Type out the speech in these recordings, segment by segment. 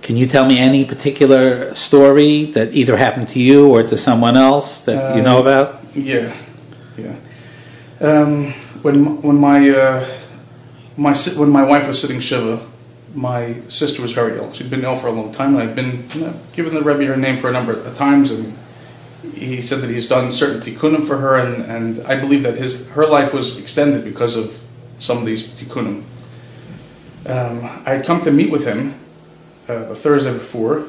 Can you tell me any particular story that either happened to you or to someone else that you know about? Yeah. When my wife was sitting Shiva, my sister was very ill. She'd been ill for a long time, and I'd been given the Rebbe her name for a number of times, and he said that he's done certain tikkunim for her, and I believe that her life was extended because of some of these tikkunim. I had come to meet with him the Thursday before,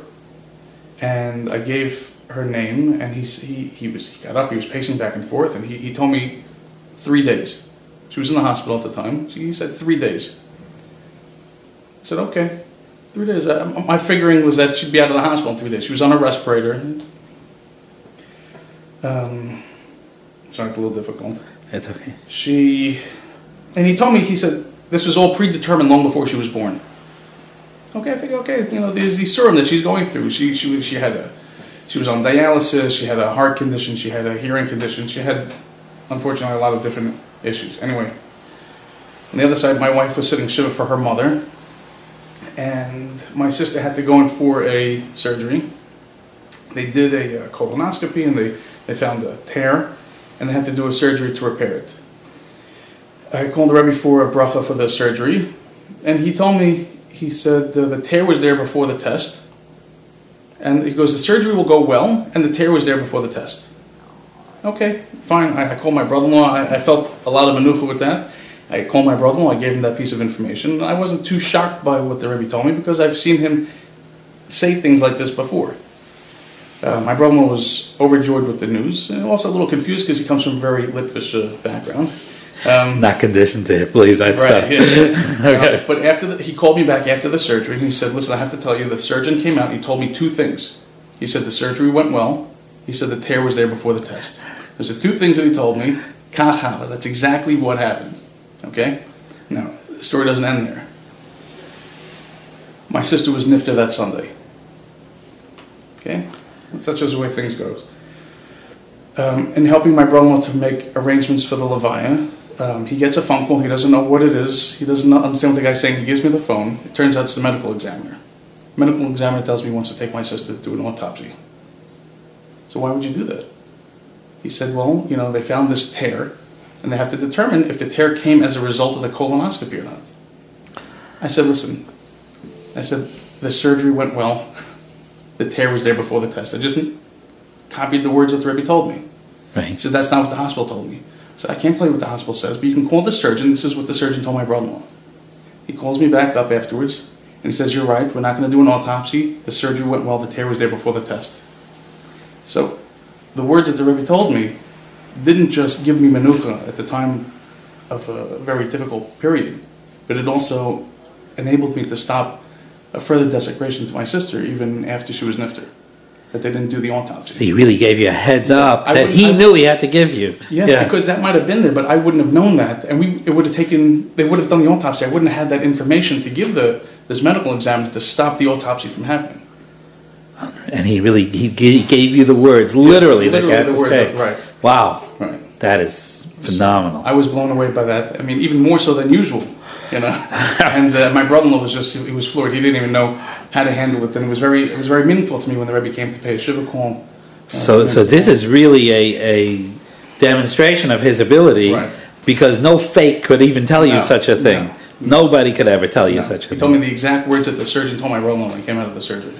and I gave her name, and he got up, he was pacing back and forth, and he told me 3 days. She was in the hospital at the time. He said 3 days. I said, okay, 3 days. My figuring was that she'd be out of the hospital in 3 days. She was on a respirator. It's a little difficult. It's okay. And he told me, he said, this was all predetermined long before she was born. Okay, I figured, okay, there's the serum that she's going through. She was on dialysis, she had a heart condition, she had a hearing condition, she had, unfortunately, a lot of different issues. Anyway, on the other side, my wife was sitting Shiva for her mother, and my sister had to go in for a surgery. They did a colonoscopy, and they found a tear, and they had to do a surgery to repair it. I called the Rebbe for a bracha for the surgery, and he told me, he said the tear was there before the test, and he goes, the surgery will go well, and the tear was there before the test. Okay, fine. I called my brother-in-law. I felt a lot of manucha with that. I called my brother-in-law. I gave him that piece of information. I wasn't too shocked by what the Rebbe told me because I've seen him say things like this before. My brother-in-law was overjoyed with the news, and also a little confused because he comes from a very Litvish background. Not conditioned to believe that stuff. Yeah. Okay. But he called me back after the surgery, and he said, listen, I have to tell you, the surgeon came out and he told me 2 things. He said the surgery went well. He said the tear was there before the test. Those are 2 things that he told me. Kachava, that's exactly what happened. Okay? Now, the story doesn't end there. My sister was nifta that Sunday. Okay? Such is the way things go. In helping my brother-in-law to make arrangements for the levaya, he gets a phone call. He doesn't know what it is. He doesn't understand what the guy's saying. He gives me the phone. It turns out it's the medical examiner. The medical examiner tells me he wants to take my sister to do an autopsy. So why would you do that? He said, well, they found this tear, and they have to determine if the tear came as a result of the colonoscopy or not. I said, listen, the surgery went well. The tear was there before the test. I just copied the words that the Rebbe told me. Right. He said, that's not what the hospital told me. I said, I can't tell you what the hospital says, but you can call the surgeon. This is what the surgeon told my brother-in-law. He calls me back up afterwards, and he says, you're right, we're not going to do an autopsy. The surgery went well. The tear was there before the test. So the words that the Rebbe told me didn't just give me menucha at the time of a very difficult period, but it also enabled me to stop a further desecration to my sister even after she was nifter, that they didn't do the autopsy. So he really gave you a heads up that he knew he had to give you. Yeah, because that might have been there, but I wouldn't have known that, and they would have done the autopsy. I wouldn't have had that information to give this medical examiner to stop the autopsy from happening. And he gave you the words, literally that you had to say. Right. Wow. Right. That is phenomenal. I was blown away by that. I mean, even more so than usual, And my brother-in-law he was floored. He didn't even know how to handle it, and it was very meaningful to me when the Rebbe came to pay a shiva call. So this is really a demonstration of his ability, right, because no fake could even tell you such a thing. No. Nobody could ever tell you such a thing. He told me the exact words that the surgeon told my brother-in-law when he came out of the surgery.